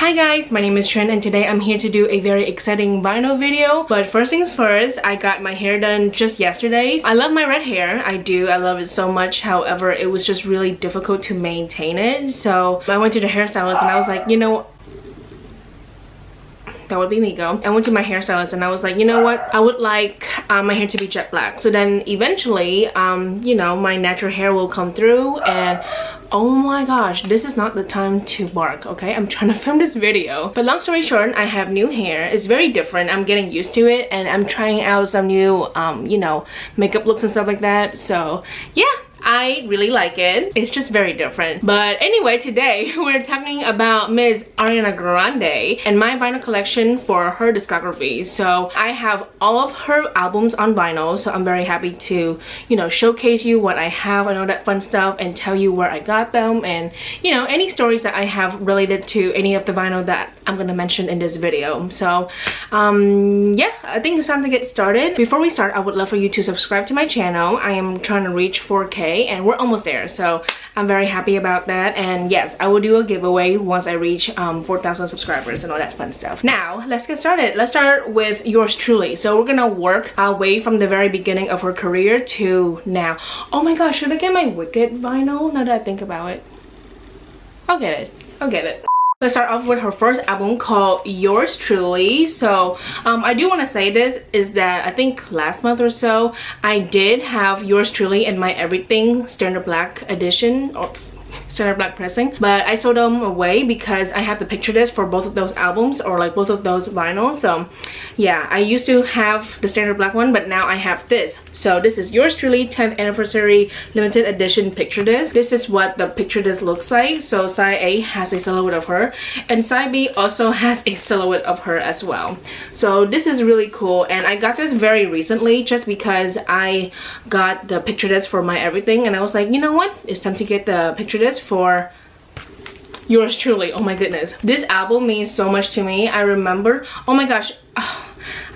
Hi guys, my name is Trin and today I'm here to do a very exciting vinyl video. But first things first, I got my hair done just yesterday. I love my red hair, I do, I love it so much. However, it was just really difficult to maintain it. So I went to the hairstylist and I was like, you know, that would be me go. I went to my hairstylist and I was like, you know what, I would like my hair to be jet black. So then eventually, you know, my natural hair will come through and oh my gosh, this is not the time to bark, okay? I'm trying to film this video. But long story short, I have new hair. It's very different. I'm getting used to it and I'm trying out some new, you know, makeup looks and stuff like that. So yeah. I really like it. It's just very different. But anyway, today we're talking about Miss Ariana Grande and my vinyl collection for her discography. So I have all of her albums on vinyl, so I'm very happy to, you know, showcase you what I have and all that fun stuff and tell you where I got them and, you know, any stories that I have related to any of the vinyl that I'm gonna mention in this video. So yeah, I think it's time to get started. Before we start, I would love for you to subscribe to my channel. I am trying to reach 4K and we're almost there, so I'm very happy about that. And yes, I will do a giveaway once I reach 4,000 subscribers and all that fun stuff. Now let's get started. Let's start with yours truly. So we're gonna work our way from the very beginning of her career to now. Oh my gosh, should I get my Wicked vinyl now that I think about it? I'll get it. Let's start off with her first album called Yours Truly. So I do want to say this is that I think last month or so I did have Yours Truly in my Everything Standard Black edition. Oops. Standard Black pressing, but I sold them away because I have the picture disc for both of those albums, or like both of those vinyls. So yeah, I used to have the Standard Black one, but now I have this. So this is Yours Truly 10th Anniversary Limited Edition picture disc. This is what the picture disc looks like. So side A has a silhouette of her and side B also has a silhouette of her as well. So this is really cool, and I got this very recently just because I got the picture disc for my Everything and I was like, you know what, it's time to get the picture disc for Yours Truly. Oh my goodness, this album means so much to me. I remember, oh my gosh,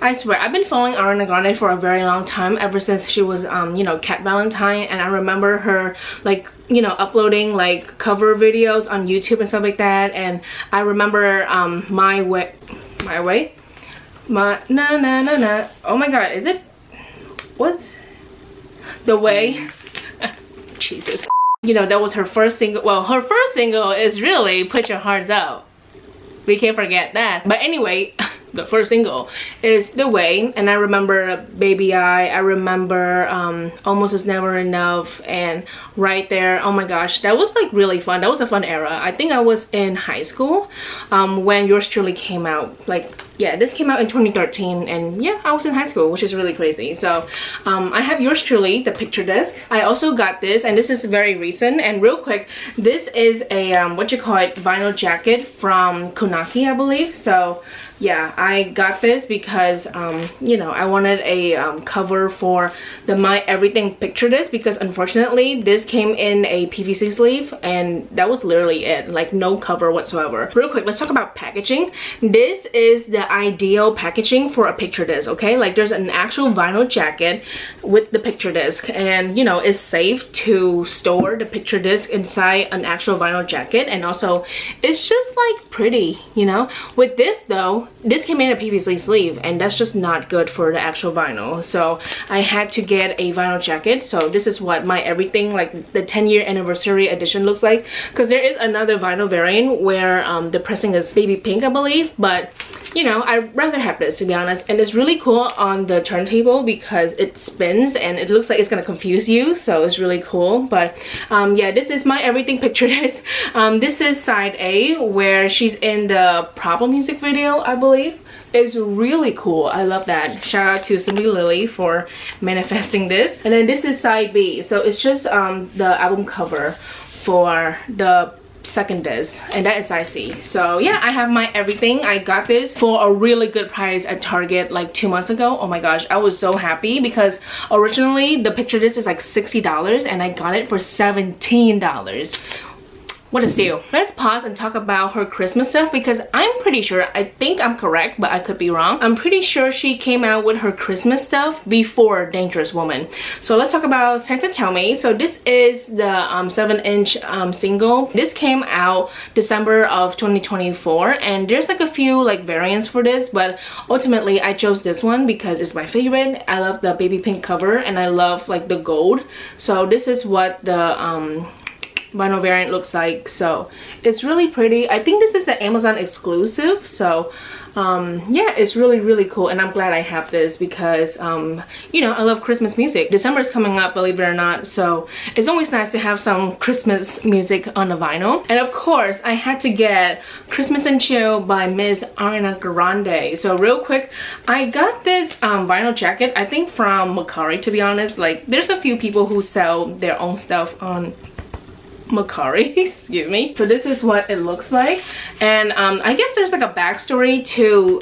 I swear I've been following Ariana Grande for a very long time, ever since she was you know, Cat Valentine, and I remember her, like, you know, uploading like cover videos on YouTube and stuff like that. And I remember my way oh my god, is it, what's the way Jesus, you know, that was her first single. Well, her first single is really Put Your Hearts Out, we can't forget that. But anyway, the first single is The Way, and I remember Baby I remember Almost Is Never Enough, and Right There. Oh my gosh, that was like really fun. That was a fun era. I think I was in high school when Yours Truly came out. Like, yeah, this came out in 2013 and yeah, I was in high school, which is really crazy. So I have Yours Truly, the picture disc. I also got this, and this is very recent. And real quick, this is a what you call it, vinyl jacket from Kunaki, I believe. So yeah, I got this because you know, I wanted a cover for the My Everything picture disc, because unfortunately this came in a PVC sleeve and that was literally it, like no cover whatsoever. Real quick, let's talk about packaging. This is the ideal packaging for a picture disc, okay? Like, there's an actual vinyl jacket with the picture disc, and you know, it's safe to store the picture disc inside an actual vinyl jacket, and also it's just like pretty, you know. With this though, this came in a PVC sleeve and that's just not good for the actual vinyl, so I had to get a vinyl jacket. So this is what My Everything, like the 10-year anniversary edition, looks like, because there is another vinyl variant where the pressing is baby pink, I believe, but you know, I'd rather have this, to be honest. And it's really cool on the turntable because it spins and it looks like it's gonna confuse you, so it's really cool. But yeah, this is My Everything picture disc. This is side A, where she's in the Problem music video, I believe. It's really cool. I love that. Shout out to Simply Lily for manifesting this. And then this is side B, so it's just the album cover for the second disc, and that is side C. So yeah, I have My Everything. I got this for a really good price at Target like 2 months ago. Oh my gosh, I was so happy because originally the picture disc is like $60 and I got it for $17. what a steal. Let's pause and talk about her Christmas stuff because I'm pretty sure, I think I'm correct, but I could be wrong. I'm pretty sure she came out with her Christmas stuff before Dangerous Woman. So let's talk about Santa Tell Me. So this is the 7-inch single. This came out December of 2024, and there's like a few like variants for this, but ultimately I chose this one because it's my favorite. I love the baby pink cover and I love like the gold. So this is what the vinyl variant looks like. So it's really pretty. I think this is an Amazon exclusive, so yeah, it's really cool, and I'm glad I have this because you know, I love Christmas music. December is coming up, believe it or not, so it's always nice to have some Christmas music on the vinyl. And of course I had to get Christmas and Chill by Miss Ariana Grande. So real quick, I got this vinyl jacket, I think from Mercari, to be honest. Like, there's a few people who sell their own stuff on Mercari, excuse me. So this is what it looks like, and I guess there's like a backstory to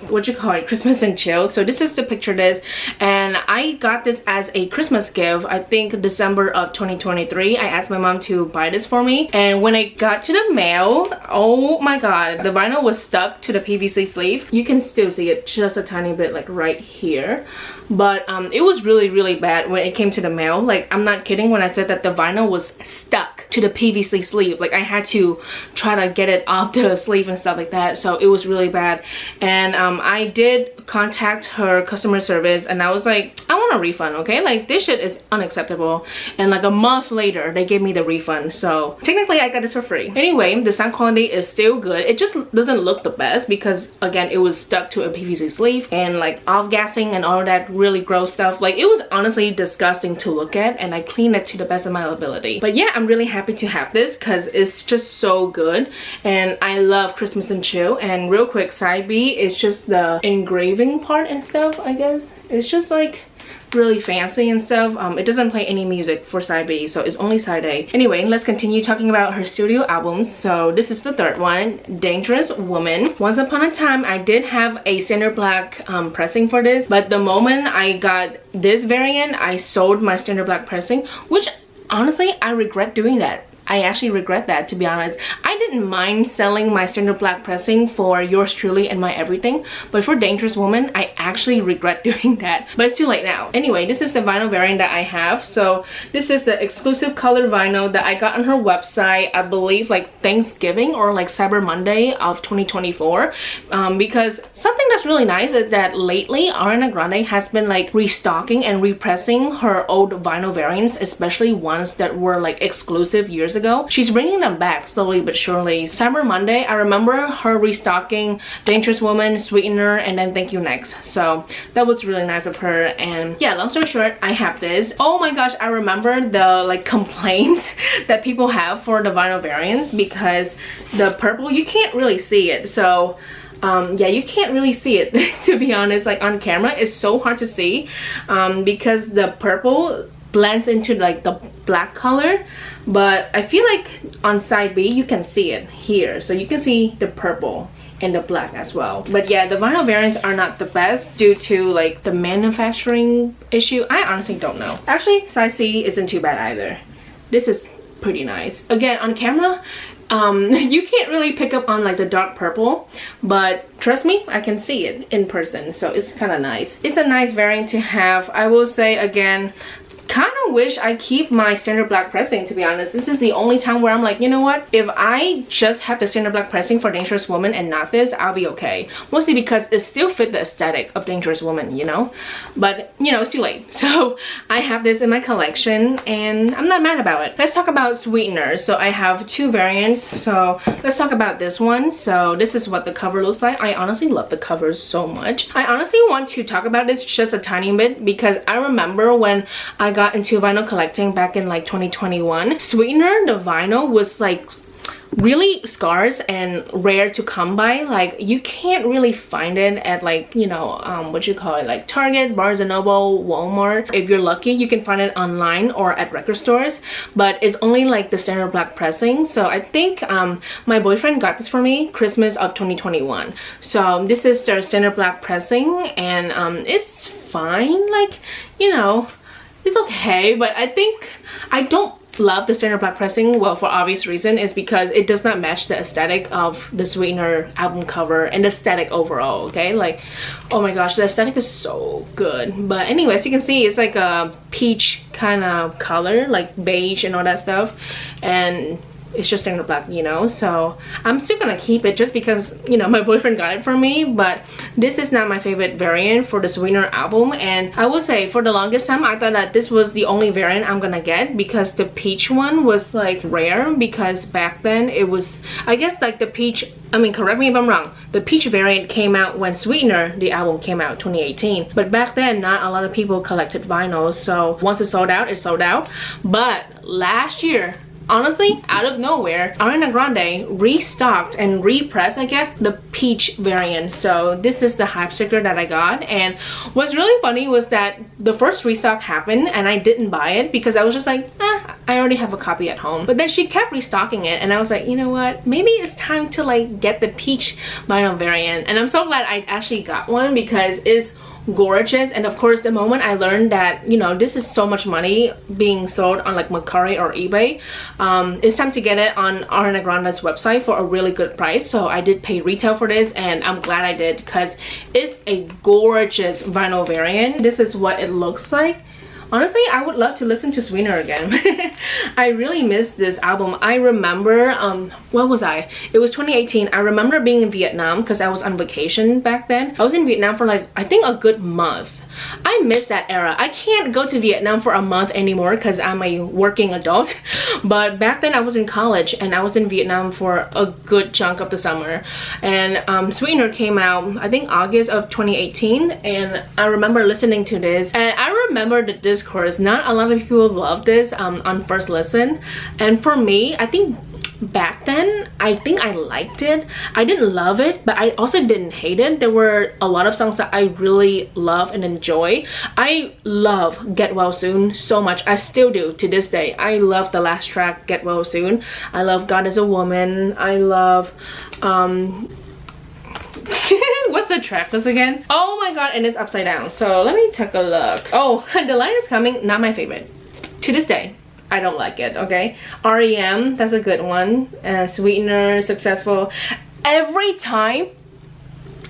what you call it, Christmas and Chill. So this is to picture this, and I got this as a Christmas gift, I think December of 2023. I asked my mom to buy this for me, and when it got to the mail, oh my god, the vinyl was stuck to the PVC sleeve. You can still see it just a tiny bit, like right here, but it was really bad when it came to the mail. Like, I'm not kidding when I said that the vinyl was stuck to the PVC sleeve. Like, I had to try to get it off the sleeve and stuff like that, so it was really bad. And I did contact her customer service, and I was like, I want a refund, okay? Like, this shit is unacceptable. And like a month later they gave me the refund, so technically I got this for free. Anyway, the sound quality is still good. It just doesn't look the best because again, it was stuck to a PVC sleeve, and like off-gassing and all of that really gross stuff. Like, it was honestly disgusting to look at, and I cleaned it to the best of my ability. But yeah, I'm really happy to have this because it's just so good, and I love Christmas and Chill. And real quick, side B is just the engraving part and stuff. I guess it's just like really fancy and stuff. It doesn't play any music for side B, so it's only side A. Anyway, let's continue talking about her studio albums. So this is the third one, Dangerous Woman. Once upon a time I did have a standard black pressing for this, but the moment I got this variant I sold my standard black pressing, which honestly I regret doing that. I actually regret that, to be honest. I didn't mind selling my standard black pressing for Yours Truly and My Everything, but for Dangerous Woman I actually regret doing that, but it's too late now. Anyway, this is the vinyl variant that I have. So this is the exclusive color vinyl that I got on her website, I believe like Thanksgiving or like Cyber Monday of 2024, because something that's really nice is that lately Ariana Grande has been like restocking and repressing her old vinyl variants, especially ones that were like exclusive years ago. She's bringing them back slowly but surely. Cyber Monday, I remember her restocking Dangerous Woman, Sweetener, and then Thank You Next. So that was really nice of her. And yeah, long story short, I have this. Oh my gosh, I remember the like complaints that people have for the vinyl variants because the purple, you can't really see it. So yeah, you can't really see it to be honest. Like on camera it's so hard to see because the purple blends into like the black color, but I feel like on side B you can see it here, so you can see the purple and the black as well. But yeah, the vinyl variants are not the best due to like the manufacturing issue. I honestly don't know. Actually, size C isn't too bad either. This is pretty nice. Again, on camera you can't really pick up on like the dark purple, but trust me, I can see it in person, so it's kind of nice. It's a nice variant to have. I will say again, kind of wish I keep my standard black pressing, to be honest. This is the only time where I'm like, you know what, if I just have the standard black pressing for Dangerous Woman and not this, I'll be okay. Mostly because it still fit the aesthetic of Dangerous Woman, you know, but you know, it's too late. So I have this in my collection and I'm not mad about it. Let's talk about Sweetener. So I have two variants, so let's talk about this one. So this is what the cover looks like. I honestly love the cover so much. I honestly want to talk about this just a tiny bit because I remember when I got into vinyl collecting back in like 2021. Sweetener, the vinyl, was like really scarce and rare to come by. Like, you can't really find it at like, you know, what you call it, like Target, Barnes & Noble, Walmart. If you're lucky, you can find it online or at record stores, but it's only like the standard black pressing. So I think my boyfriend got this for me Christmas of 2021. So this is their standard black pressing, and it's fine. Like, you know, it's okay, but I think I don't love the standard black pressing, well, for obvious reason, is because it does not match the aesthetic of the Sweetener album cover and the aesthetic overall. Okay, like, oh my gosh, the aesthetic is so good. But anyways, you can see it's like a peach kind of color, like beige and all that stuff, and it's just standard black, you know. So I'm still gonna keep it just because, you know, my boyfriend got it for me. But this is not my favorite variant for the Sweetener album, and I will say for the longest time I thought that this was the only variant I'm gonna get, because the peach one was like rare, because back then it was, I guess, like the peach, I mean, correct me if I'm wrong, the peach variant came out when Sweetener, the album, came out 2018. But back then not a lot of people collected vinyls, so once it sold out, it sold out. But last year, honestly, out of nowhere, Ariana Grande restocked and repressed, I guess, the peach variant. So this is the hype sticker that I got. And what's really funny was that the first restock happened and I didn't buy it because I was just like, I already have a copy at home. But then she kept restocking it and I was like, you know what, maybe it's time to like get the peach vinyl variant. And I'm so glad I actually got one because it's gorgeous. And of course, the moment I learned that, you know, this is so much money being sold on like Mercari or eBay, it's time to get it on Ariana Grande's website for a really good price. So I did pay retail for this, and I'm glad I did because it's a gorgeous vinyl variant. This is what it looks like. Honestly, I would love to listen to Sweetener again. I really miss this album. I remember, what was I? It was 2018. I remember being in Vietnam because I was on vacation back then. I was in Vietnam for like, I think a good month. I miss that era. I can't go to Vietnam for a month anymore because I'm a working adult. But back then I was in college and I was in Vietnam for a good chunk of the summer. And Sweetener came out, I think August of 2018. And I remember listening to this. And I remember the discourse. Not a lot of people loved this on first listen. And for me, I think back then I think I liked it. I didn't love it, but I also didn't hate it. There were a lot of songs that I really love and enjoy. I love Get Well Soon so much. I still do to this day. I love the last track, Get Well Soon. I love God Is a Woman. I love what's the track list again? Oh my god, and it's upside down. So let me take a look. Oh, The Light Is Coming, not my favorite to this day. I don't like it, okay? REM, that's a good one. Sweetener, Successful. Every time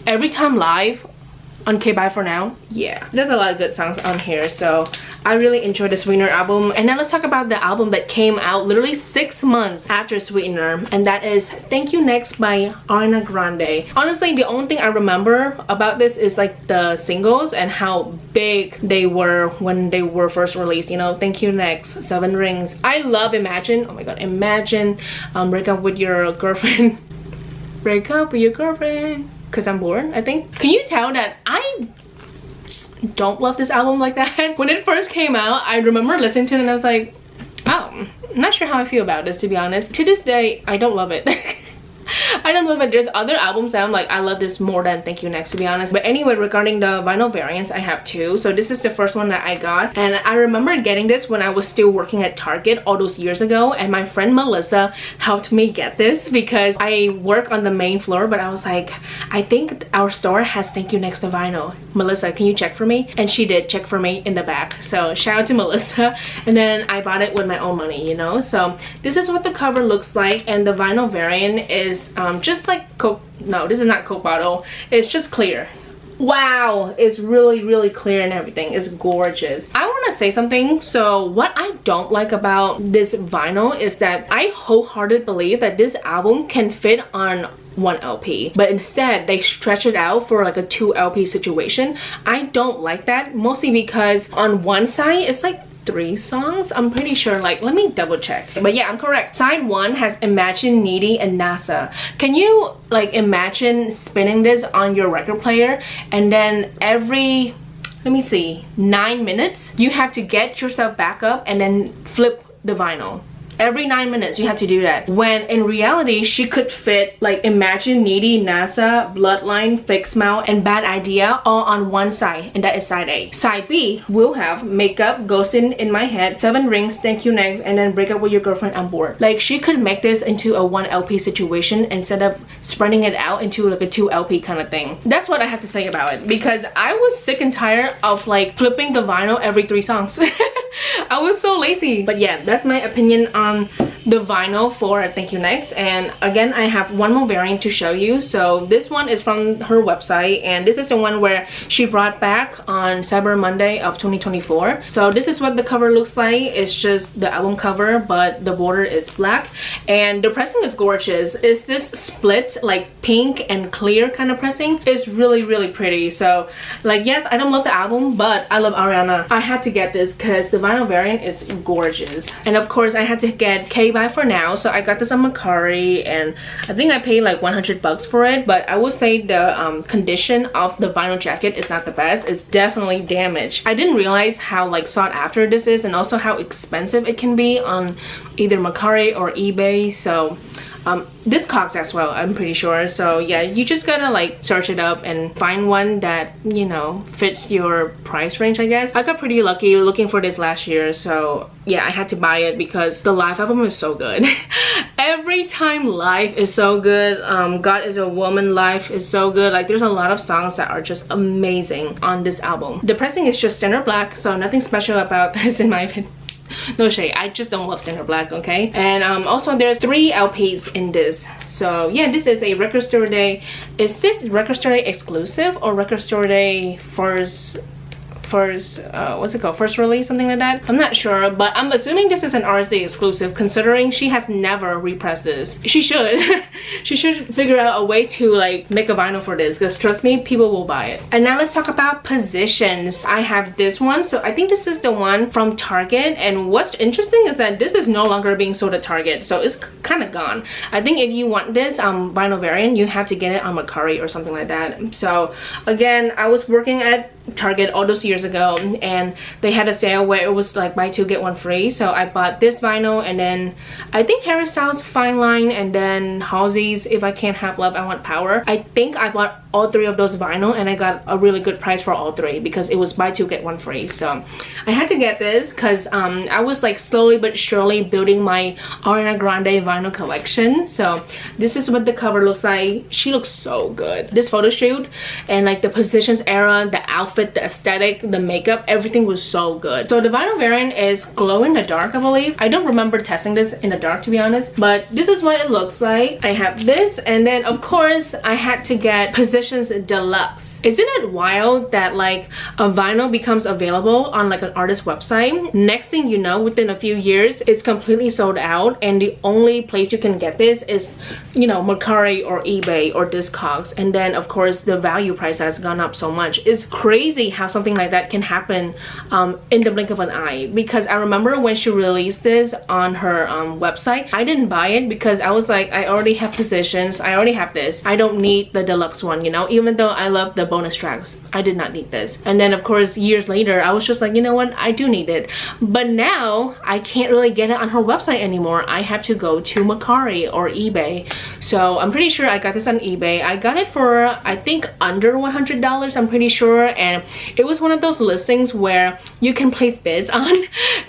live on Okay Bye For Now, yeah, there's a lot of good songs on here. So I really enjoyed the Sweetener album. And now let's talk about the album that came out literally 6 months after Sweetener, and that is Thank You Next by Ariana Grande. Honestly, the only thing I remember about this is like the singles and how big they were when they were first released. You know, Thank You Next, 7 Rings. I love Imagine. Oh my god, Imagine. Break Up With Your Girlfriend. Break Up With Your Girlfriend. Because I'm bored, I think. Can you tell that I don't love this album like that? When it first came out, I remember listening to it and I was like, oh, I'm not sure how I feel about this, to be honest. To this day, I don't love it. I don't love it. There's other albums that I'm like, I love this more than Thank You Next, to be honest. But anyway, regarding the vinyl variants, I have 2. So this is the first one that I got, and I remember getting this when I was still working at Target all those years ago, and my friend Melissa helped me get this because I work on the main floor. But I was like, I think our store has Thank You Next to vinyl. Melissa, can you check for me? And she did check for me in the back. So shout out to Melissa. And then I bought it with my own money, you know. So this is what the cover looks like, and the vinyl variant is just like Coke. No, this is not Coke bottle. It's just clear. Wow, it's really clear and everything. It's gorgeous. I want to say something. So what I don't like about this vinyl is that I wholeheartedly believe that this album can fit on 1 LP, but instead they stretch it out for like a 2 LP situation. I don't like that, mostly because on one side it's like 3 songs, I'm pretty sure. Like, let me double check, but yeah, I'm correct. Side 1 has Imagine, Needy, and NASA. Can you like imagine spinning this on your record player, and then every, let me see, 9 minutes you have to get yourself back up and then flip the vinyl? Every 9 minutes you have to do that, when in reality she could fit like Imagine, Needy, NASA, Bloodline, Fake Smile, and Bad Idea all on one side, and that is side A. Side B will have Makeup, Ghosting in My Head, 7 Rings, Thank You Next, and then Break Up With Your Girlfriend, I'm Bored. Like, she could make this into a 1 LP situation instead of spreading it out into like a 2 LP kind of thing. That's what I have to say about it, because I was sick and tired of like flipping the vinyl every 3 songs. I was so lazy. But yeah, that's my opinion on the vinyl for Thank You Next. And again, I have one more variant to show you. So this one is from her website, and this is the one where she brought back on Cyber Monday of 2024. So this is what the cover looks like. It's just the album cover, but the border is black, and the pressing is gorgeous. It's this split like pink and clear kind of pressing. It's really, really pretty. So like, yes, I don't love the album, but I love Ariana. I had to get this because the vinyl variant is gorgeous. And of course I had to get K-Buy for Now, so I got this on Mercari, and I think I paid like 100 bucks for it. But I would say the condition of the vinyl jacket is not the best. It's definitely damaged. I didn't realize how like sought after this is, and also how expensive it can be on either Mercari or eBay. So this costs as well, I'm pretty sure. So yeah, you just gotta like search it up and find one that, you know, fits your price range, I guess. I got pretty lucky looking for this last year, so yeah, I had to buy it because the live album is so good. Every time live is so good. God Is a Woman live is so good. Like, there's a lot of songs that are just amazing on this album. The pressing is just standard black, so nothing special about this in my opinion. No shade, I just don't love standard black, okay? And also there's 3 LPs in this. So yeah, this is a Record Store Day. Is this Record Store Day exclusive or Record Store Day first what's it called, first release, something like that? I'm not sure, but I'm assuming this is an RSD exclusive, considering she has never repressed this. She should. She should figure out a way to like make a vinyl for this, because trust me, people will buy it. And now let's talk about Positions. I have this one, so I think this is the one from Target, and what's interesting is that this is no longer being sold at Target, so it's kind of gone. I think if you want this vinyl variant, you have to get it on Mercari or something like that. So again, I was working at Target all those years ago, and they had a sale where it was like buy 2 get 1 free. So I bought this vinyl, and then I think Harry Styles Fine Line, and then Halsey's If I Can't Have Love I Want Power. I think I bought all 3 of those vinyl, and I got a really good price for all 3 because it was buy 2 get 1 free. So I had to get this because I was like slowly but surely building my Ariana Grande vinyl collection. So this is what the cover looks like. She looks so good. This photo shoot and like the Positions era, the outfit, the aesthetic, the makeup, everything was so good. So the vinyl variant is glow in the dark, I believe. I don't remember testing this in the dark, to be honest, but this is what it looks like. I have this, and then of course I had to get Positions Deluxe. Isn't it wild that like a vinyl becomes available on like an artist website, next thing you know, within a few years it's completely sold out, and the only place you can get this is, you know, Mercari or eBay or Discogs, and then of course the value price has gone up so much. It's crazy how something like that can happen in the blink of an eye, because I remember when she released this on her website, I didn't buy it because I was like, I already have Positions, I already have this, I don't need the deluxe one, you know, even though I love the bonus tracks, I did not need this. And then of course years later I was just like, you know what, I do need it. But now I can't really get it on her website anymore. I have to go to Mercari or eBay. So I'm pretty sure I got this on eBay. I got it for I think under $100, I'm pretty sure, and it was one of those listings where you can place bids on.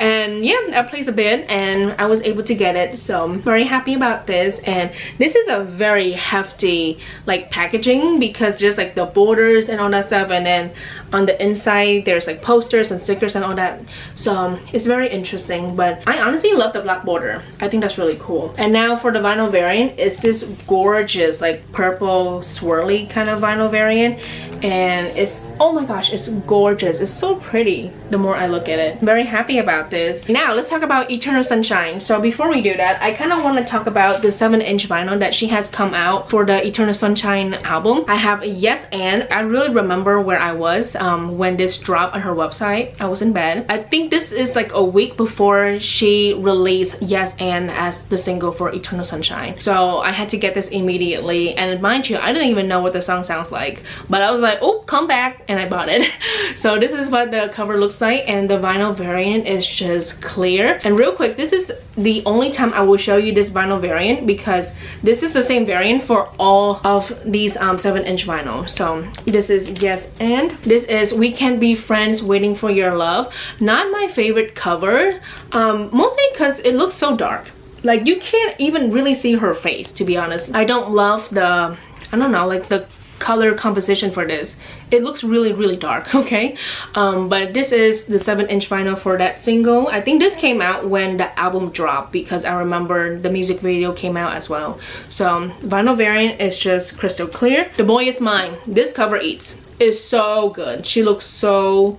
And yeah, I placed a bid and I was able to get it, so I'm very happy about this. And this is a very hefty like packaging, because there's like the borders and all that stuff, and then on the inside there's like posters and stickers and all that. So it's very interesting, but I honestly love the black border. I think that's really cool. And now for the vinyl variant, it's this gorgeous like purple swirly kind of vinyl variant, and it's, oh my gosh, it's gorgeous. It's so pretty the more I look at it. I'm very happy about this. Now let's talk about Eternal Sunshine. So before we do that, I kind of want to talk about the 7-inch vinyl that she has come out for the Eternal Sunshine album. I have Yes and I really remember where I was when this dropped on her website. I was in bed. I think this is like a week before she released Yes and as the single for Eternal Sunshine. So I had to get this immediately, and mind you, I didn't even know what the song sounds like, but I was like, oh, come back, and I bought it. So this is what the cover looks like, and the vinyl variant is just clear. And real quick, this is the only time I will show you this vinyl variant, because this is the same variant for all of these 7-inch vinyl. So this is Yes and this is We Can't Be Friends Waiting for Your Love. Not my favorite cover, mostly because it looks so dark. Like you can't even really see her face, to be honest. I don't love the, I don't know, like the color composition for this. It looks really dark, okay? But this is the 7-inch vinyl for that single. I think this came out when the album dropped, because I remember the music video came out as well. So vinyl variant is just crystal clear. The Boy Is Mine, this cover eats. Is so good. She looks so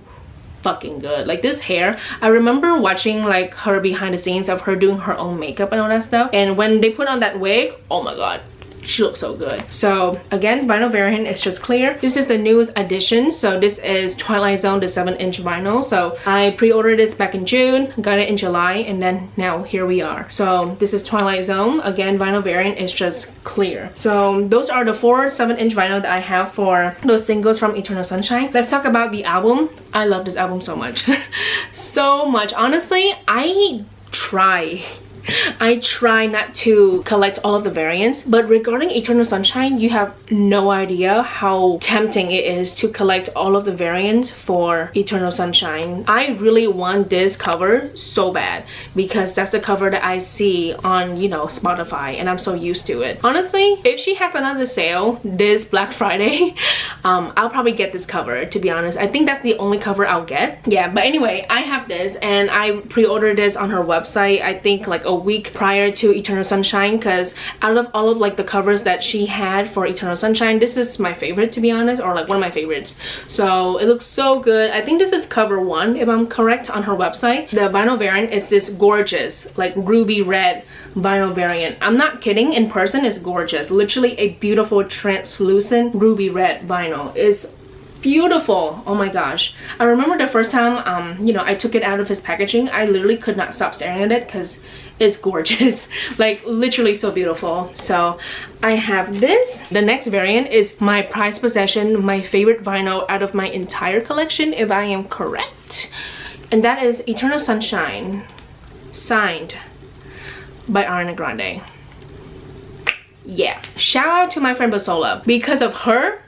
fucking good. Like this hair, I remember watching like her behind the scenes of her doing her own makeup and all that stuff, and when they put on that wig, oh my god, she looks so good. So again, vinyl variant is just clear. This is the newest edition. So this is Twilight Zone, the 7-inch vinyl. So I pre-ordered this back in June, got it in July, and then now here we are. So this is Twilight Zone. Again, vinyl variant is just clear. So those are the 4 7-inch vinyl that I have for those singles from Eternal Sunshine. Let's talk about the album. I love this album so much. So much. Honestly, I try not to collect all of the variants, but regarding Eternal Sunshine, you have no idea how tempting it is to collect all of the variants for Eternal Sunshine. I really want this cover so bad, because that's the cover that I see on, you know, Spotify, and I'm so used to it. Honestly, if she has another sale this Black Friday, I'll probably get this cover, to be honest. I think that's the only cover I'll get. Yeah, but anyway, I have this, and I pre-ordered this on her website, I think like a week prior to Eternal Sunshine, because out of all of like the covers that she had for Eternal Sunshine, this is my favorite, to be honest, or like one of my favorites. So it looks so good. I think this is cover 1 if I'm correct on her website. The vinyl variant is this gorgeous like ruby red vinyl variant. I'm not kidding, in person it's gorgeous. Literally a beautiful translucent ruby red vinyl. It's beautiful. Oh my gosh, I remember the first time you know, I took it out of his packaging, I literally could not stop staring at it because it's gorgeous. Like literally so beautiful. So I have this. The next variant is my prized possession, my favorite vinyl out of my entire collection, if I am correct, and that is Eternal Sunshine, signed by Ariana Grande. Yeah, shout out to my friend Basola. Because of her,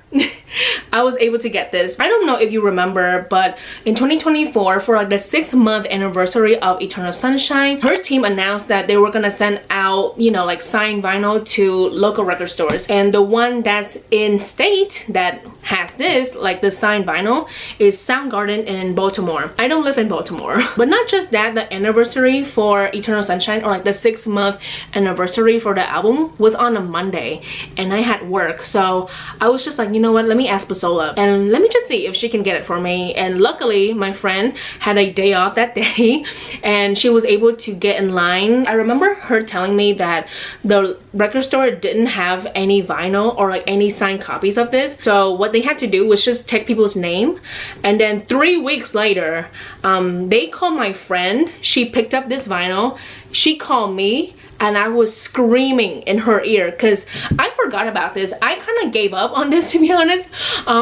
I was able to get this. I don't know if you remember, but in 2024, for like the 6-month anniversary of Eternal Sunshine, her team announced that they were gonna send out, you know, like signed vinyl to local record stores, and the one that's in state that has this, like the signed vinyl, is Soundgarden in Baltimore. I don't live in Baltimore. But not just that, the anniversary for Eternal Sunshine, or like the 6-month anniversary for the album, was on a Monday, and I had work, so I was just like, you know what, let me ask Basola and let me just see if she can get it for me. And luckily my friend had a day off that day and she was able to get in line. I remember her telling me that the record store didn't have any vinyl or like any signed copies of this, so what they had to do was just take people's name, and then 3 weeks later they called my friend. She picked up this vinyl, she called me, and I was screaming in her ear because I forgot about this. I kind of gave up on this, to be honest,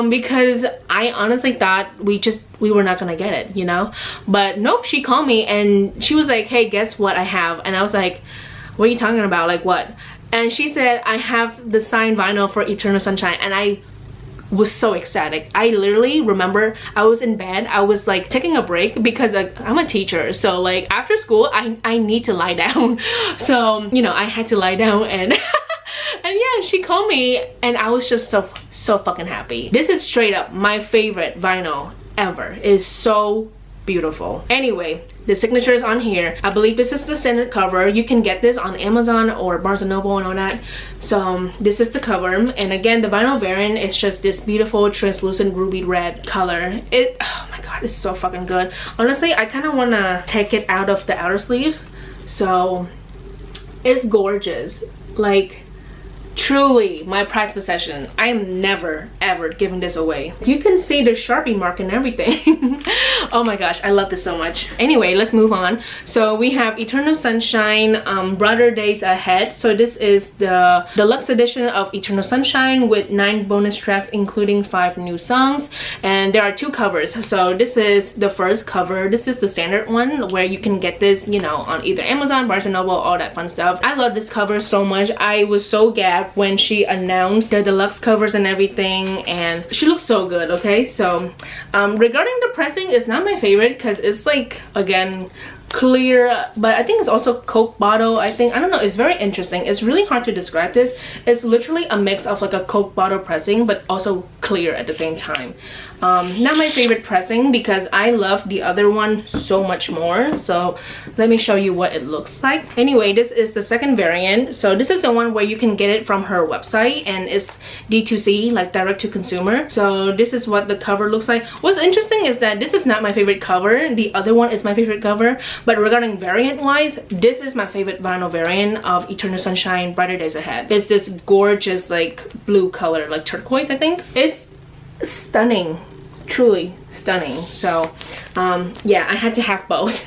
because I honestly thought we were not gonna get it, you know. But nope, she called me and she was like, hey, guess what I have? And I was like, what are you talking about? Like what? And she said, I have the signed vinyl for Eternal Sunshine. And I was so ecstatic. I literally remember I was in bed, I was like taking a break because I'm a teacher, so like after school I need to lie down. So you know, I had to lie down and and yeah, she called me and I was just so fucking happy. This is straight up my favorite vinyl ever. It's so beautiful. Anyway, the signature is on here. I believe this is the standard cover. You can get this on Amazon or Barnes & Noble and all that. So this is the cover, and again the vinyl variant is just this beautiful translucent ruby red color. It, oh my god, it's so fucking good. Honestly, I kind of want to take it out of the outer sleeve. So it's gorgeous. Like truly my prized possession. I am never ever giving this away. You can see the Sharpie mark and everything. Oh my gosh, I love this so much. Anyway, let's move on. So we have Eternal Sunshine, Brighter Days Ahead. So this is the deluxe edition of Eternal Sunshine with 9 bonus tracks including 5 new songs, and there are 2 covers. So this is the first cover. This is the standard one where you can get this, you know, on either Amazon, Barnes & Noble, all that fun stuff. I love this cover so much. I was so gagged when she announced the deluxe covers and everything, and she looks so good. Okay, so regarding the pressing, it's not my favorite because it's like, again, clear, but I think it's also Coke bottle. I don't know, it's very interesting. It's really hard to describe this. It's literally a mix of like a Coke bottle pressing but also clear at the same time. Not my favorite pressing because I love the other one so much more. So let me show you what it looks like. Anyway, this is the second variant. So this is the one where you can get it from her website, and it's D2C, like direct to consumer. So this is what the cover looks like. What's interesting is that this is not my favorite cover. The other one is my favorite cover. But regarding variant wise, this is my favorite vinyl variant of Eternal Sunshine, Brighter Days Ahead. It's this gorgeous like blue color, like turquoise, I think. It's stunning, truly stunning. So yeah, I had to have both.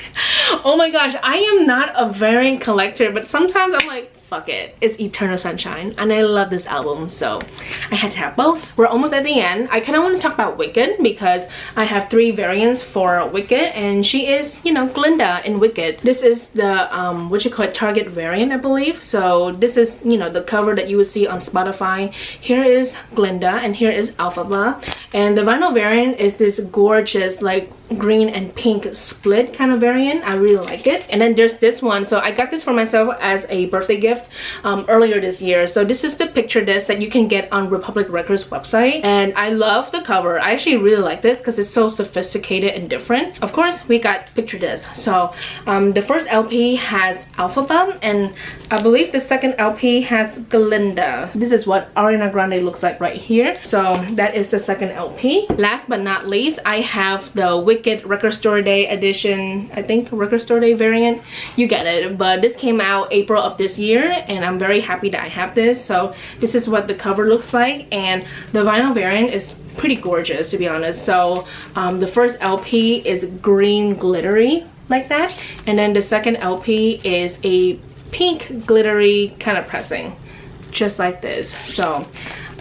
Oh my gosh, I am not a variant collector, but sometimes I'm like, fuck it, it's Eternal Sunshine and I love this album, so I had to have both. We're almost at the end. I kind of want to talk about Wicked because I have 3 variants for Wicked, and she is, you know, Glinda in Wicked. This is the what you call it, Target variant, I believe. So this is, you know, the cover that you would see on Spotify. Here is Glinda and here is Alphaba, and the vinyl variant is this gorgeous like green and pink split kind of variant. I really like it. And then there's this one. So I got this for myself as a birthday gift earlier this year. So this is the picture disc that you can get on Republic Records website, and I love the cover. I actually really like this because it's so sophisticated and different. Of course, we got picture disc. So the first LP has Alphaba, and I believe the second LP has Glinda. This is what Ariana Grande looks like right here. So that is the second LP. Last but not least, I have the Wicked Record Store Day edition. I think Record Store Day variant. You get it. But this came out April of this year, and I'm very happy that I have this. So this is what the cover looks like, and the vinyl variant is pretty gorgeous, to be honest. So the first LP is green glittery like that, and then the second LP is a pink glittery kind of pressing, just like this. So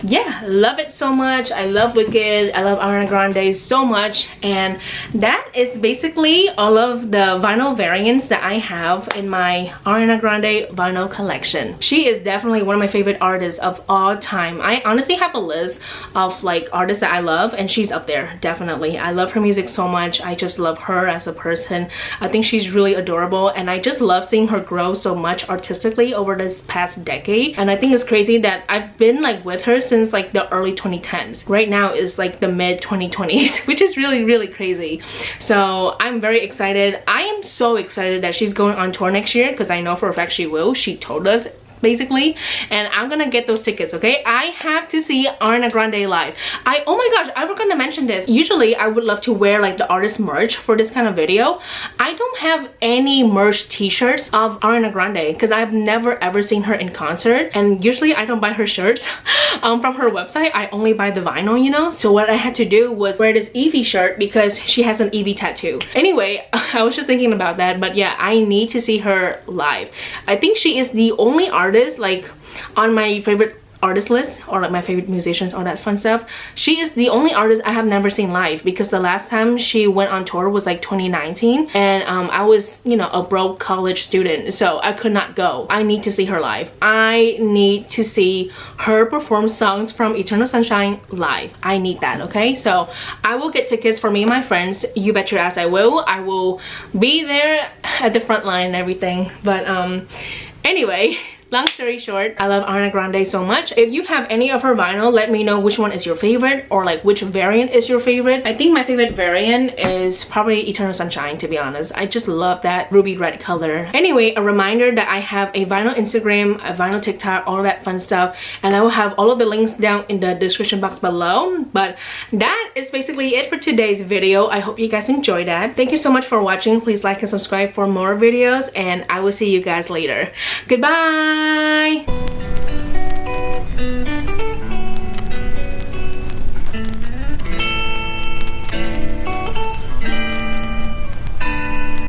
yeah, love it so much. I love Wicked. I love Ariana Grande so much, and that is basically all of the vinyl variants that I have in my Ariana Grande vinyl collection. She is definitely one of my favorite artists of all time. I honestly have a list of like artists that I love, and she's up there, definitely. I love her music so much. I just love her as a person. I think she's really adorable, and I just love seeing her grow so much artistically over this past decade. And I think it's crazy that I've been like with her since like the early 2010s. Right now is like the mid 2020s, which is really crazy. So I'm very excited. I am so excited that she's going on tour next year, because I know for a fact she will. She told us basically, and I'm gonna get those tickets. Okay, I have to see Ariana Grande live. Oh my gosh, I forgot to mention this. Usually I would love to wear like the artist merch for this kind of video. I don't have any merch t-shirts of Ariana Grande because I've never ever seen her in concert, and usually I don't buy her shirts from her website. I only buy the vinyl, you know. So what I had to do was wear this Evie shirt because she has an Evie tattoo. Anyway, I was just thinking about that, but yeah, I need to see her live. I think she is the only artist like on my favorite artist list, or like my favorite musicians, all that fun stuff. She is the only artist I have never seen live, because the last time she went on tour was like 2019, and I was, you know, a broke college student, so I could not go. I need to see her live. I need to see her perform songs from Eternal Sunshine live. I need that. Okay, so I will get tickets for me and my friends. You bet your ass I will. I will be there at the front line and everything. But anyway, long story short, I love Ariana Grande so much. If you have any of her vinyl, let me know which one is your favorite, or like which variant is your favorite. I think my favorite variant is probably Eternal Sunshine, to be honest. I just love that ruby red color. Anyway, a reminder that I have a vinyl Instagram, a vinyl TikTok, all that fun stuff, and I will have all of the links down in the description box below. But that is basically it for today's video. I hope you guys enjoyed that. Thank you so much for watching. Please like and subscribe for more videos, and I will see you guys later. Goodbye. bye.